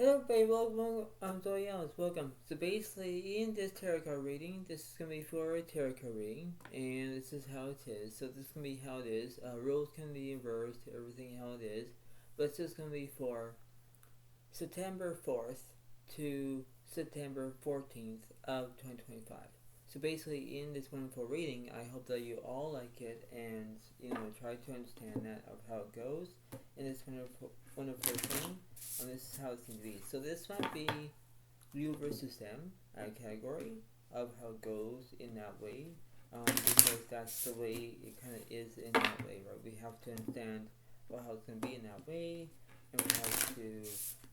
Hello everybody, welcome. I'm Zoe Alice. Welcome. So basically, in this tarot card reading, this is gonna be for a tarot card reading, and this is how it is. So this is gonna be how it is. Rules can be inversed, everything how it is, but it's just gonna be for September 4th to September 14th of 2025. So basically, in this wonderful reading, I hope that you all like it and try to understand that of how it goes in this wonderful thing. And this is how it's going to be. So this might be you versus them category of how it goes in that way, because that's the way it kind of is in that way, right? We have to understand how it's going to be in that way, and we have to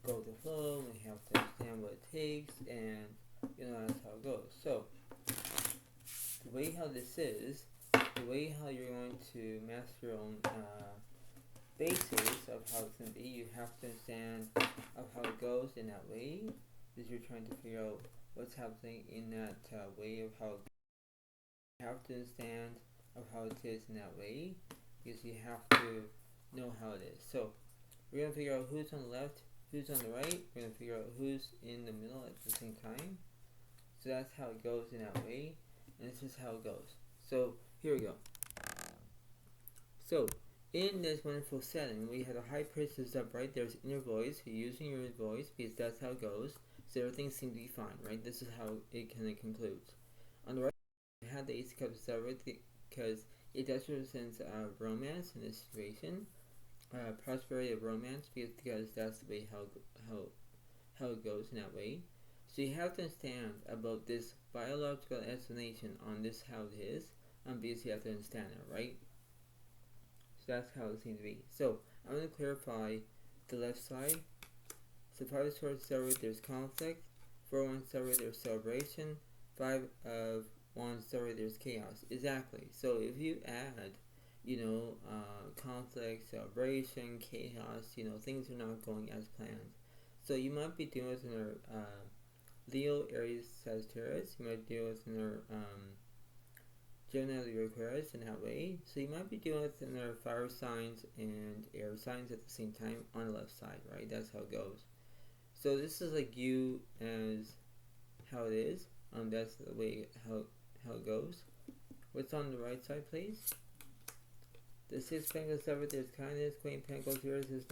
go with the flow. We have to understand what it takes, and that's how it goes. So the way how this is, the way how you're going to master your own basis of how it's going to be, you have to understand of how it goes in that way, because you're trying to figure out what's happening in that way of how you have to understand of how it is in that way, because you have to know how it is. So we're going to figure out who's on the left, who's on the right. We're going to figure out who's in the middle at the same time. So that's how it goes in that way, and this is how it goes. So here we go. So in this wonderful setting, we have a high priestess upright. There's inner voice. You're using your voice because that's how it goes. So everything seems to be fine, right? This is how it kind of concludes. On the right, we have the Ace of Cups upright because it does represent romance in this situation, prosperity of romance, because that's the way how it goes in that way. So you have to understand about this biological explanation on this how it is, because you have to understand it, right? So that's how it seems to be. So I'm going to clarify the left side. So 5 of Swords started, there's conflict. 4 of Wands started, there's celebration. 5 of Wands started, there's chaos. Exactly. So if you add, conflict, celebration, chaos, things are not going as planned. So you might be dealing with another Leo, Aries, Sagittarius. You might deal with another Gemini, Libra, Aquarius in that way. So you might be dealing with another fire signs and air signs at the same time on the left side, right? That's how it goes. So this is like you as how it is. That's the way how it goes. What's on the right side, please? The 6 of Pentacles severed, there's kindness. Queen of Pentacles yours, there's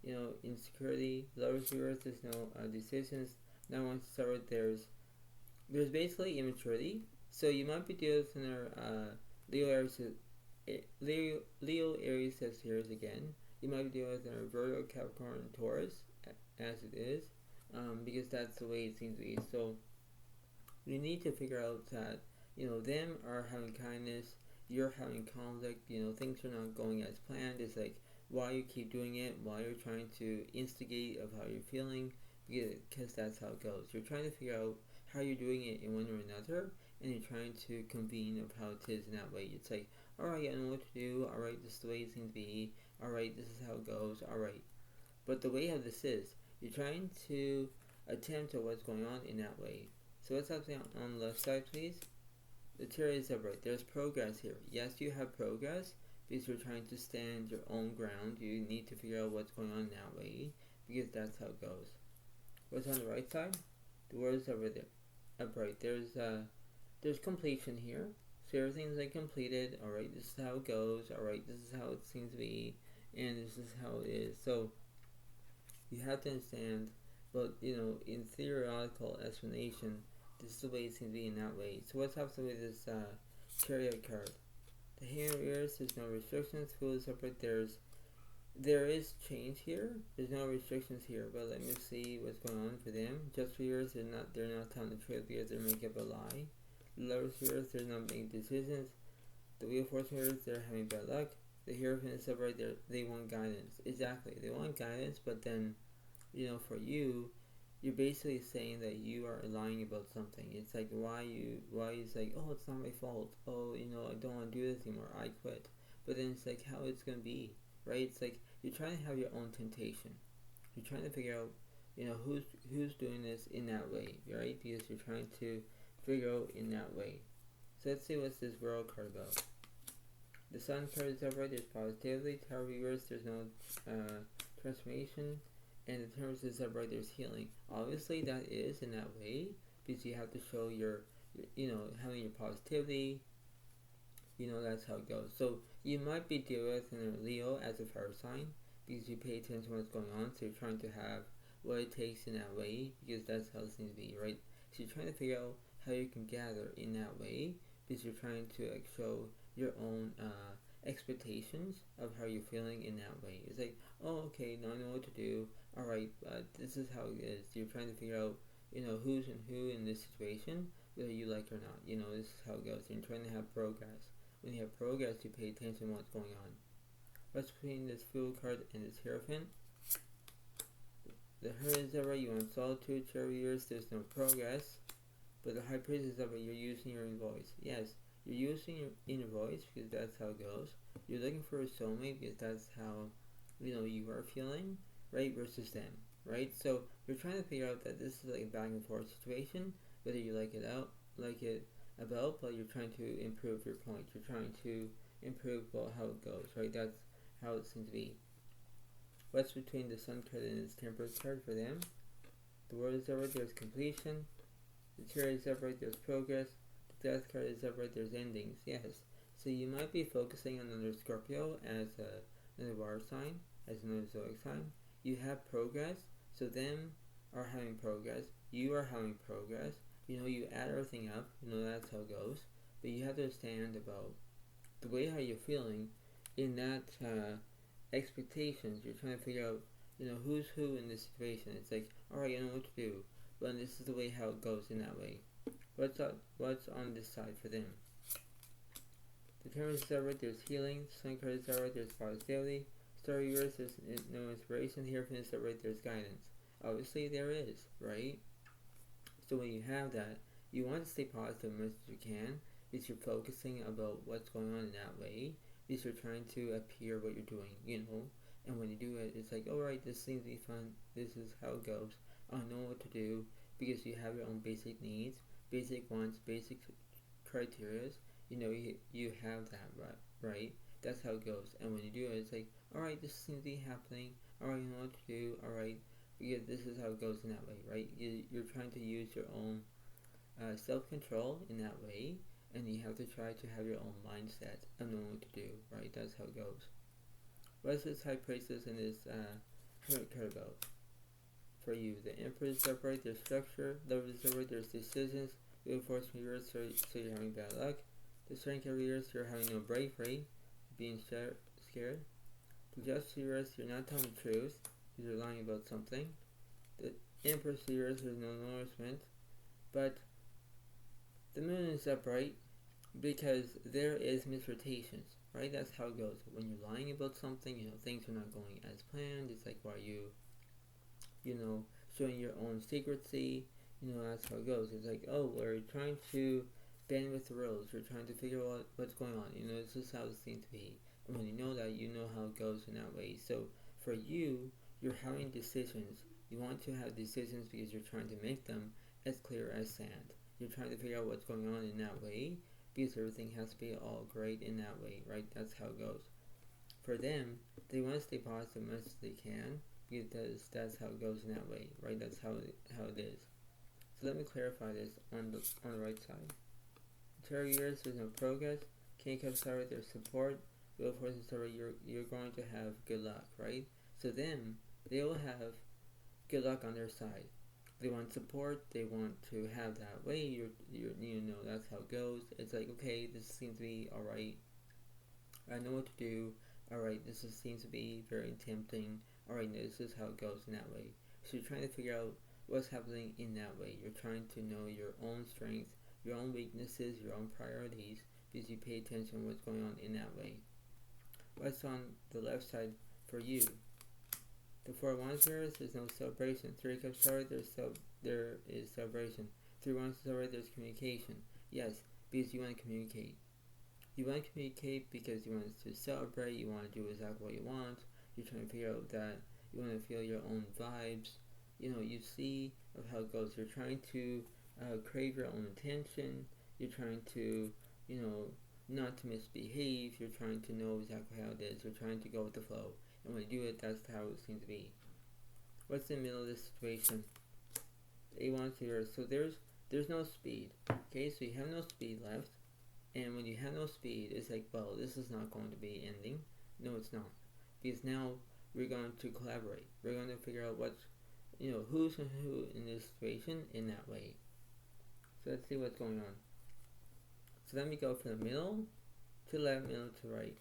no insecurity. Lovers yours, there's no decisions. Now once severed, there's basically immaturity. So you might be dealing with another Leo, Aries, Sagittarius again. You might be dealing with another Virgo, Capricorn, and Taurus, as it is, because that's the way it seems to be. So you need to figure out that them are having kindness, you're having conflict. Things are not going as planned. It's like why you keep doing it, why you're trying to instigate of how you're feeling, because that's how it goes. You're trying to figure out how you're doing it in one or another, and you're trying to convene of how it is in that way. It's like, alright, I know what to do, alright, this is the way it seems to be, alright, this is how it goes, alright. But the way how this is, you're trying to attempt at what's going on in that way. So what's happening on the left side, please? The Tarot is upright. There's progress here. Yes, you have progress, because you're trying to stand your own ground. You need to figure out what's going on in that way, because that's how it goes. What's on the right side? The words over there. Upright. There's completion here. So everything's like completed. Alright, this is how it goes. Alright, this is how it seems to be. And this is how it is. So you have to understand, but in theoretical explanation, this is the way it seems to be in that way. So what's happening with this Chariot card? The hand of yours, there's no restrictions. Fool is upright. There is change here. There's no restrictions here, but let me see what's going on for them. Just for yours, they're not telling the truth because they're making up a lie. Lovers yours, they're not making decisions. The Wheel of Fortune yours, they're having bad luck. The Hierophant is upright. They want guidance. Exactly, they want guidance, but then, for you, you're basically saying that you are lying about something. It's like why it's like, oh, it's not my fault. Oh, I don't want to do this anymore. I quit. But then it's like how it's gonna be. Right? It's like you're trying to have your own temptation. You're trying to figure out, who's doing this in that way, right? Because you're trying to figure out in that way. So let's see what's this World card about. The Sun card is upright. There's positivity. Tower reverse. There's no transformation. And in terms of separate, there's healing. Obviously, that is in that way because you have to show your having your positivity. That's how it goes. So you might be dealing with a Leo as a fire sign because you pay attention to what's going on. So you're trying to have what it takes in that way because that's how it seems to be, right? So you're trying to figure out how you can gather in that way because you're trying to show your own expectations of how you're feeling in that way. It's like, oh, okay, now I know what to do. All right, this is how it is. You're trying to figure out, who's and who in this situation, whether you like or not. This is how it goes. You're trying to have progress. When you have progress, you pay attention to what's going on. What's between this Fool card and this Hierophant? The Hermit is right, you want solitude, chariots, there's no progress. But the High Priestess is right, you're using your inner voice. Yes, you're using your inner voice because that's how it goes. You're looking for a soulmate because that's how, you are feeling, right, versus them, right? So you're trying to figure out that this is like a back and forth situation, whether you like it about, but you're trying to improve your point. You're trying to improve how it goes, right? That's how it seems to be. What's between the Sun card and its Temperance card for them? The World is upright, there's completion. The Chariot is upright, there's progress. The Death card is upright, there's endings. Yes. So you might be focusing on another Scorpio as another water sign, as another zodiac sign. You have progress, so them are having progress. You are having progress. You add everything up. That's how it goes. But you have to understand about the way how you're feeling in that expectations. You're trying to figure out, who's who in this situation. It's like, all right, I know what to do. But this is the way how it goes in that way. What's on this side for them? The Temperance is upright, there's healing. Sun card is upright, there's positivity. Star of yours, there's no inspiration. Hierophant is upright, there's guidance. Obviously, there is, right? So when you have that, you want to stay positive as much as you can because you're focusing about what's going on in that way because you're trying to appear what you're doing, And when you do it, it's like, alright, this seems to be fun. This is how it goes. I know what to do because you have your own basic needs, basic wants, basic criteria. You have that, right? That's how it goes. And when you do it, it's like, alright, this seems to be happening. Alright, you know what to do. Alright. Because this is how it goes in that way, right? You're trying to use your own self-control in that way, and you have to try to have your own mindset of knowing what to do, right? That's how it goes. What is this High Priestess and this Hermit card about? For you, the Emperor is upright, there's structure. Love is upright, there's decisions. Will force me yours, so you're having bad luck. The Strength of yours, you're having no bravery, being scared. The Justice of yours, you're not telling the truth. You're lying about something. The Empress yours, there's no nourishment. But the Moon is upright because there is misrotations, right? That's how it goes. When you're lying about something, things are not going as planned. It's like, why you showing your own secrecy. That's how it goes. It's like, oh, we're trying to bend with the rules. We're trying to figure out what's going on. This is how it seems to be. And when you know that, you know how it goes in that way. So for you, you're having decisions. You want to have decisions because you're trying to make them as clear as sand. You're trying to figure out what's going on in that way because everything has to be all great in that way, right? That's how it goes. For them, they want to stay positive as much as they can because that's how it goes in that way, right? That's how it is. So let me clarify this on the right side. Years, there's no progress. King Cups sorry, there's support. Wheel of Fortune sorry, you're going to have good luck, right? So them, they will have good luck on their side. They want support. They want to have that way. That's how it goes. It's like, okay, this seems to be all right. I know what to do. All right, seems to be very tempting. All right, this is how it goes in that way. So you're trying to figure out what's happening in that way. You're trying to know your own strengths, your own weaknesses, your own priorities, because you pay attention to what's going on in that way. What's on the left side for you? The Four of Wands here is there's no celebration. Three of Cups sorry, there is celebration. 3 Wands sorry, there's communication. Yes, because you want to communicate. You want to communicate because you want to celebrate. You want to do exactly what you want. You're trying to figure out that you want to feel your own vibes. You see of how it goes. You're trying to crave your own attention. You're trying to, not to misbehave. You're trying to know exactly how it is. You're trying to go with the flow. And when you do it, that's how it seems to be. What's in the middle of this situation? A1 to yours. So there's no speed. Okay, so you have no speed left. And when you have no speed, it's like, well, this is not going to be ending. No, it's not. Because now we're going to collaborate. We're going to figure out what's, who's and who in this situation in that way. So let's see what's going on. So let me go from the middle to left, middle to right.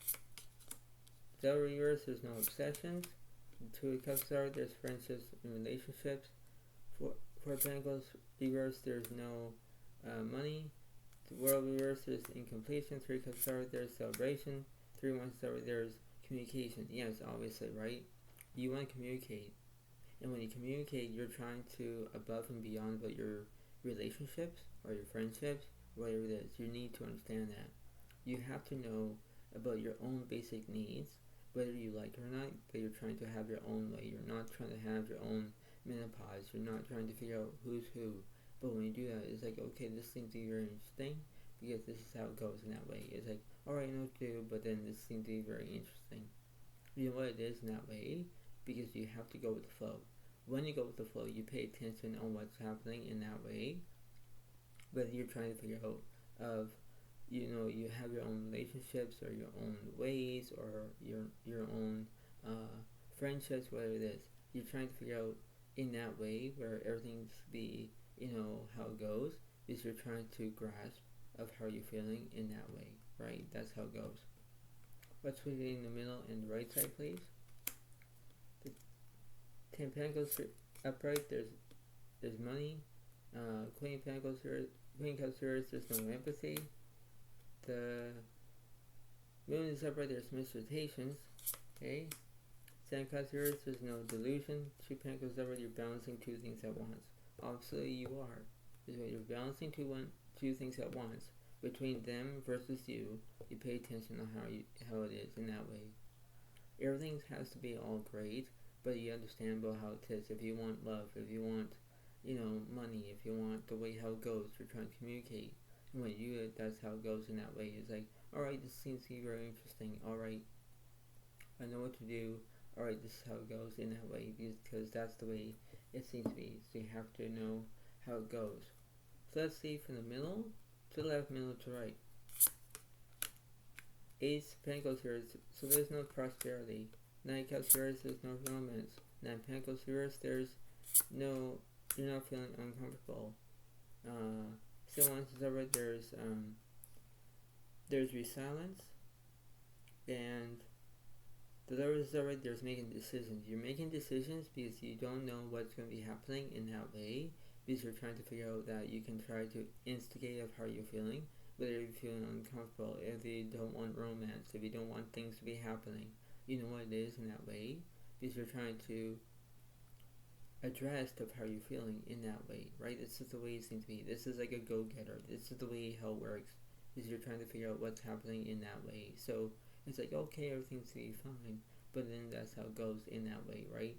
Devil reverse, there's no obsessions. Two of Cups are, there's friendships and relationships. Four Pentacles reverse, there's no money. The World reverse, there's incompletion. Three Cups are, there's celebration. 3 Wands are, there's communication. Yes, obviously, right? You want to communicate. And when you communicate, you're trying to above and beyond about your relationships or your friendships, whatever it is. You need to understand that. You have to know about your own basic needs, whether you like it or not, but you're trying to have your own way. You're not trying to have your own menopause. You're not trying to figure out who's who. But when you do that, it's like, okay, this seems to be very interesting because this is how it goes in that way. It's like, alright, I know what to do, but then this seems to be very interesting. You know what it is in that way? Because you have to go with the flow. When you go with the flow, you pay attention on what's happening in that way. Whether you're trying to figure out of, you have your own relationships or your own ways or your own friendships, whatever it is. You're trying to figure out in that way where everything's be, how it goes, is you're trying to grasp of how you're feeling in that way, right? That's how it goes. What's between the middle and the right side, please? The 10 Pentacles upright, there's money. Queen Pentacles here, Queen Cups here, there's no empathy. The Moon is upright, there's misrotations. Okay. 7 Cups here, there's no delusion. 2 Pentacles upright, you're balancing two things at once. Obviously you are. You're balancing two things at once. Between them versus you pay attention on how it is in that way. Everything has to be all great, but you understand about how it is. If you want love, if you want, money, if you want the way how it goes, you're trying to communicate. And when you do it, that's how it goes in that way. It's like, alright, this seems to be very interesting. Alright, I know what to do. Alright, this is how it goes in that way, because that's the way it seems to be. So you have to know how it goes. So let's see from the middle to left, middle to right. Ace Pentacles here, so there's no prosperity. 9 Cups here, there's no romance. 9 Pentacles here, there's no, you're not feeling uncomfortable. 7 Wands is over, there's resilience. And the Lord is over, there's making decisions. You're making decisions because you don't know what's going to be happening in that way. Because you're trying to figure out that you can try to instigate of how you're feeling, whether you're feeling uncomfortable, if you don't want romance, if you don't want things to be happening. You know what it is in that way, because you're trying to address of how you're feeling in that way, right? This is the way it seems to be. This is like a go-getter. This is the way how it works, is you're trying to figure out what's happening in that way. So it's like, okay, everything's going to be fine, but then that's how it goes in that way, right?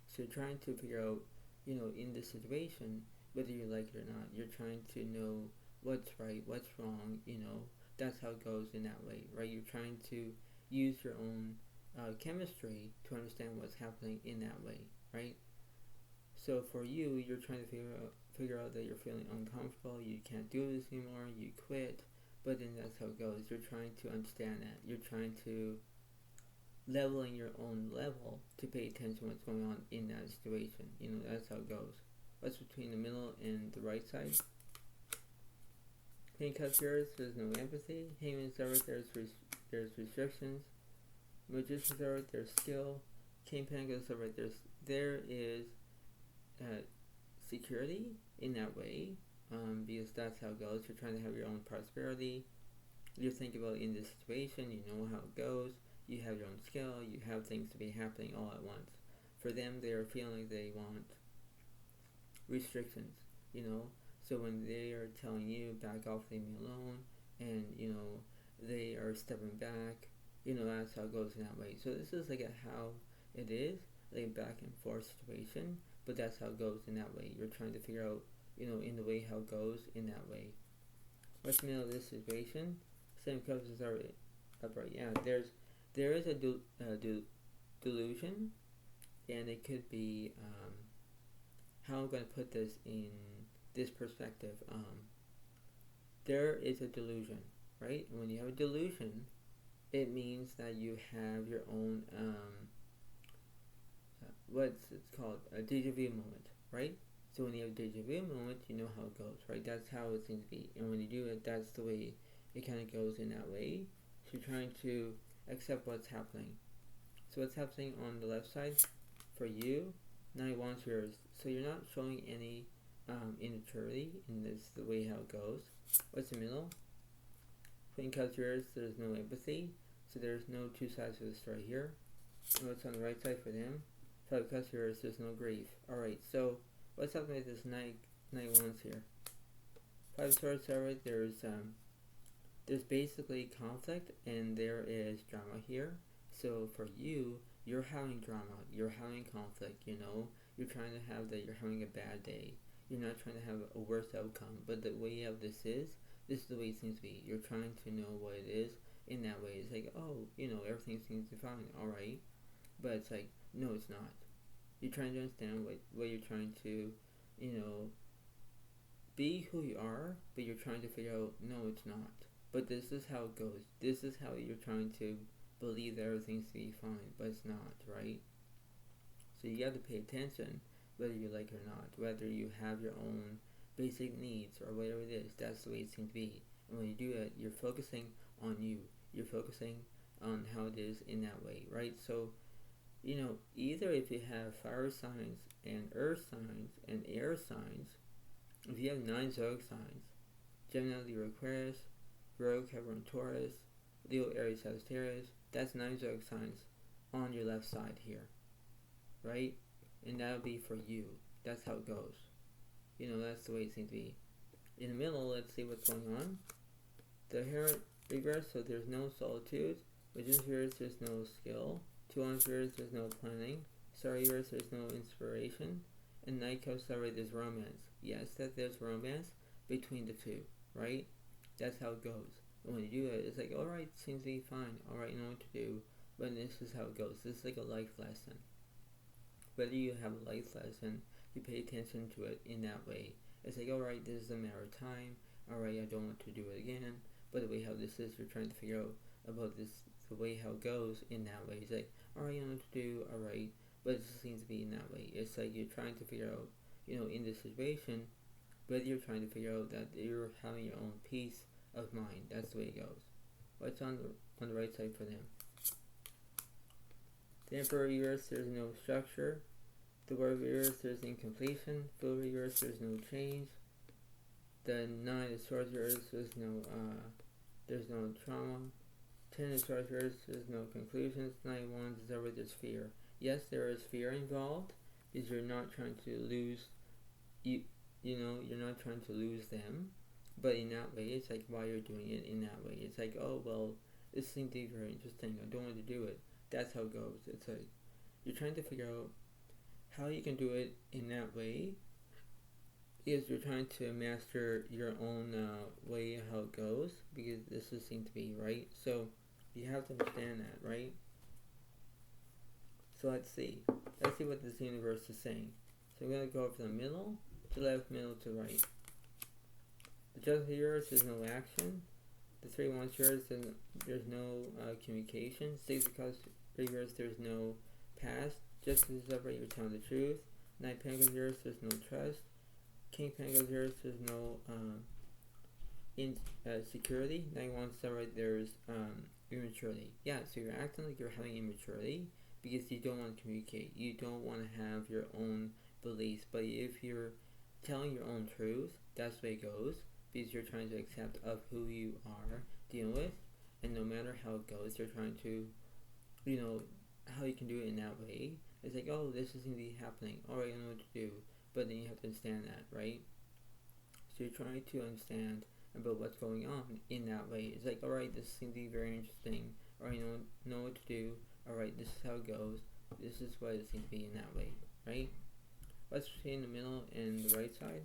So you're trying to figure out, in this situation, whether you like it or not, you're trying to know what's right, what's wrong, that's how it goes in that way, right? You're trying to use your own chemistry to understand what's happening in that way, right? So for you, you're trying to figure out that you're feeling uncomfortable, you can't do this anymore, you quit, but then that's how it goes. You're trying to understand that. You're trying to leveling your own level to pay attention to what's going on in that situation. That's how it goes. What's between the middle and the right side? Queen Cups here, there's no empathy. Hangman's over, there's restrictions. Magician's over, there's skill. King Pentacles over, there is security in that way, because that's how it goes. You're trying to have your own prosperity. You're thinking about in this situation, you know how it goes. You have your own skill, you have things to be happening all at once. For them, they are feeling they want restrictions, So when they are telling you, back off, leave me alone, and, they are stepping back, that's how it goes in that way. So this is like how it is, like a back and forth situation, but that's how it goes in that way. You're trying to figure out, in the way how it goes in that way. What's the middle of this situation? 7 Cups is upright. Yeah, there is a delusion, and it could be, how I'm going to put this in this perspective. There is a delusion, right? And when you have a delusion, it means that you have your own, what's it's called, a deja vu moment, right? So when you have a deja vu moment, you know how it goes, right? That's how it seems to be. And when you do it, that's the way it kind of goes in that way. So you're trying to accept what's happening. So what's happening on the left side for you, 9 Wands yours. So you're not showing any immaturity in this, the way how it goes. What's the middle? Queen Cups yours, there's no empathy. So there's no two sides of the story here. And what's on the right side for them? 5 Cups yours, there's no grief. Alright, so what's happening with this 9 Wands here? 5 Swords, alright, there's basically conflict and there is drama here. So for you, you're having drama, you're having conflict, you know, you're trying to have that, you're having a bad day. You're not trying to have a worse outcome, but the way of this is the way it seems to be. You're trying to know what it is in that way. It's like, oh, you know, everything seems to be fine, alright. But it's like, no, it's not. You're trying to understand what you're trying to, you know, be who you are, but you're trying to figure out, no, it's not. But this is how it goes. This is how you're trying to believe that everything's to be fine, but it's not, right? So you have to pay attention, whether you like it or not, whether you have your own basic needs or whatever it is. That's the way it seems to be. And when you do it, you're focusing on you. You're focusing on how it is in that way, right? So, you know, either if you have fire signs and earth signs and air signs, if you have 9 zodiac signs, Gemini, Libra, Aquarius, Virgo, Capricorn, Taurus, Leo, Aries, Sagittarius, that's 9 zodiac signs on your left side here, right? And that'll be for you. That's how it goes. You know, that's the way it seems to be. In the middle, let's see what's going on. The Hermit reverse, so there's no solitude. Magician reverse, there's no skill. 2 Wands reverse, there's no planning. Star reverse, there's no inspiration. And Knight Cups, sorry, there's romance. Yes, that there's romance between the two, right? That's how it goes. And when you do it, it's like, alright, seems to be fine. Alright, you know what to do. But this is how it goes. This is like a life lesson. Whether you have a life lesson, you pay attention to it in that way. It's like, alright, this is a matter of time. Alright, I don't want to do it again. But the way how this is, you're trying to figure out about this, the way how it goes in that way. It's like, alright, you know what to do, alright. But it seems to be in that way. It's like you're trying to figure out, you know, in this situation, whether you're trying to figure out that you're having your own peace of mind. That's the way it goes. What's on the right side for them? The Emperor reverse, there's no structure. The World reverse, there's incompletion. Fool reverse, there's no change. The 9 of Swords reverse, there's no trauma. 10 of Swords reverse, there's no conclusions. 9 Wands is over, there's fear. Yes, there is fear involved, because you're not trying to lose, you know, you're not trying to lose them. But in that way, it's like, why you're doing it in that way. It's like, oh, well, this seems to be very interesting. I don't want to do it. That's how it goes. It's like, you're trying to figure out how you can do it in that way. Is you're trying to master your own way how it goes. Because this is seems to be, right? So, you have to understand that, right? So let's see. Let's see what this universe is saying. So I'm going to go from the middle to left, middle to right. The Judgment reverse, there's no action. The 3 Wands reverse, there's no communication. 6 of Cups reverse, there's no past. Justice is upright, you're telling the truth. 9 Pentacles reverse, there's no trust. King Pentacles reverse, there's no security. 9 Wands upright, there's immaturity. Yeah, so you're acting like you're having immaturity because you don't want to communicate. You don't want to have your own beliefs. But if you're telling your own truth, that's the way it goes. Because you're trying to accept of who you are dealing with, and no matter how it goes, you're trying to, you know, how you can do it in that way. It's like, oh, this is going to be happening. Alright, I know what to do. But then you have to understand that, right? So you're trying to understand about what's going on in that way. It's like, alright, this seems to be very interesting. Alright, I know what to do. Alright, this is how it goes. This is what it seems to be in that way, right? What's in the middle and the right side?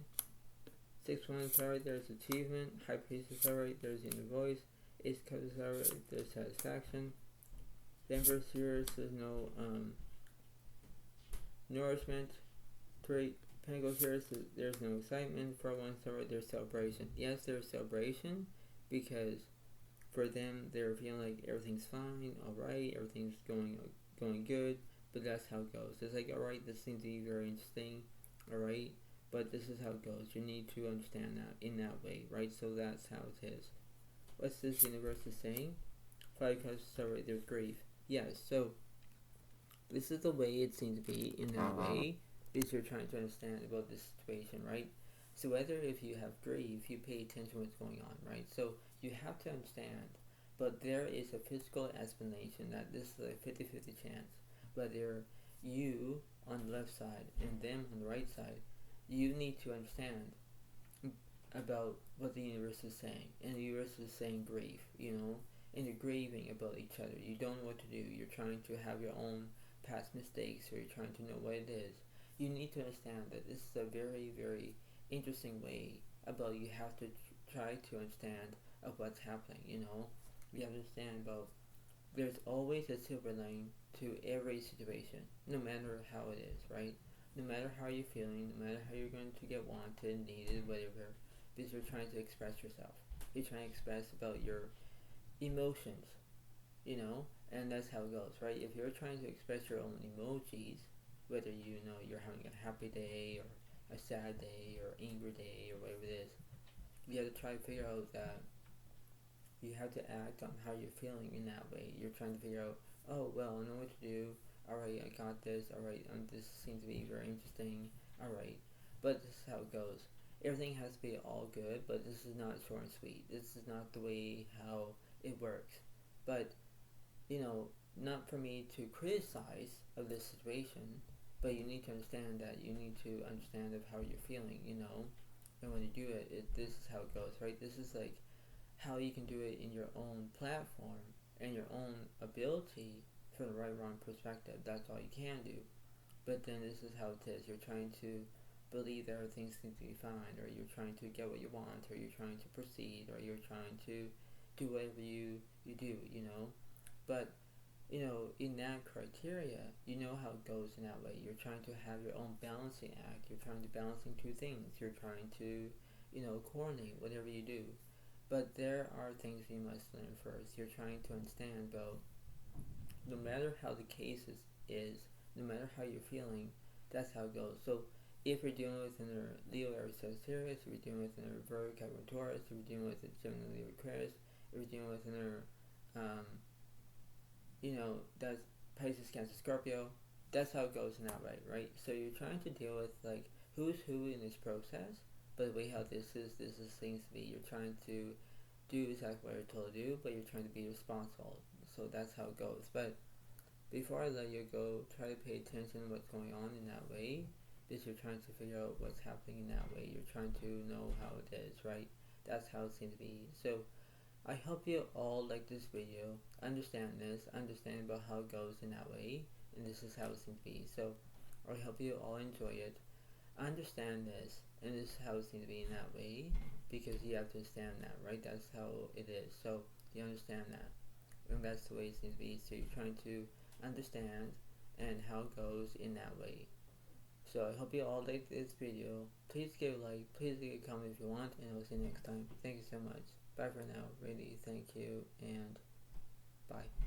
6 Wands, alright, there's achievement. High Priestess, alright, there's inner voice. Ace of Cups, alright, there's satisfaction. The Emperor's reverse, there's no nourishment. Three Pentacles here, so there's no excitement. For one summer, there's celebration. Yes, there's celebration because for them, they're feeling like everything's fine, alright, everything's going good, but that's how it goes. It's like, alright, this seems to be very interesting, alright, but this is how it goes. You need to understand that in that way, right? So that's how it is. What's this universe is saying? Five Cups, sorry, there's grief. Yes, so this is the way it seems to be in that way, because you're trying to understand about this situation, right? So whether if you have grief, you pay attention to what's going on, right? So you have to understand, but there is a physical explanation that this is a 50-50 chance. Whether you on the left side and them on the right side, you need to understand about what the universe is saying. And the universe is saying grief, and you're grieving about each other. You don't know what to do. You're trying to have your own past mistakes, or you're trying to know what it is. You need to understand that this is a very, very interesting way about you have to try to understand of what's happening, You have to understand about there's always a silver lining to every situation, no matter how it is, right? No matter how you're feeling, no matter how you're going to get wanted, needed, whatever, because you're trying to express yourself. You're trying to express about your emotions, and that's how it goes, right? If you're trying to express your own emojis, whether you're having a happy day or a sad day or angry day or whatever it is, you have to try to figure out that you have to act on how you're feeling in that way. You're trying to figure out, oh, well, I know what to do. Alright, I got this. Alright, this seems to be very interesting. Alright, but this is how it goes. Everything has to be all good, but this is not short and sweet. This is not the way how it works. But, not for me to criticize of this situation, but you need to understand that you need to understand of how you're feeling, and when you do it, this is how it goes, right? This is like how you can do it in your own platform and your own ability for the right wrong perspective. That's all you can do. But then this is how it is. You're trying to believe that everything's going to be fine, or you're trying to get what you want, or you're trying to proceed, or you're trying to do whatever you do, But, in that criteria, you know how it goes in that way. You're trying to have your own balancing act. You're trying to balancing two things. You're trying to, coordinate whatever you do. But there are things you must learn first. You're trying to understand about no matter how the case is, no matter how you're feeling, that's how it goes. So if you're dealing with another Leo, Aries, Sagittarius, if you're dealing with another Virgo, Capricorn, Taurus, if you're dealing with a Gemini, Libra, Aquarius, if you're dealing with another, that's Pisces, Cancer, Scorpio, that's how it goes in that way, right? So you're trying to deal with like who's who in this process. But the way how this is things to be. You're trying to do exactly what you're told to do, but you're trying to be responsible. So that's how it goes. But before I let you go, try to pay attention to what's going on in that way, because you're trying to figure out what's happening in that way. You're trying to know how it is, right? That's how it seems to be. So I hope you all like this video, understand about how it goes in that way, and this is how it seems to be. So I hope you all enjoy it. Understand this, and this is how it seems to be in that way, because you have to understand that, right? That's how it is. So you understand that, and that's the way it seems to be. So you're trying to understand and how it goes in that way. So I hope you all like this video. Please give a like, please leave a comment if you want, and I'll see you next time. Thank you so much. Bye for now. Really, thank you, and bye.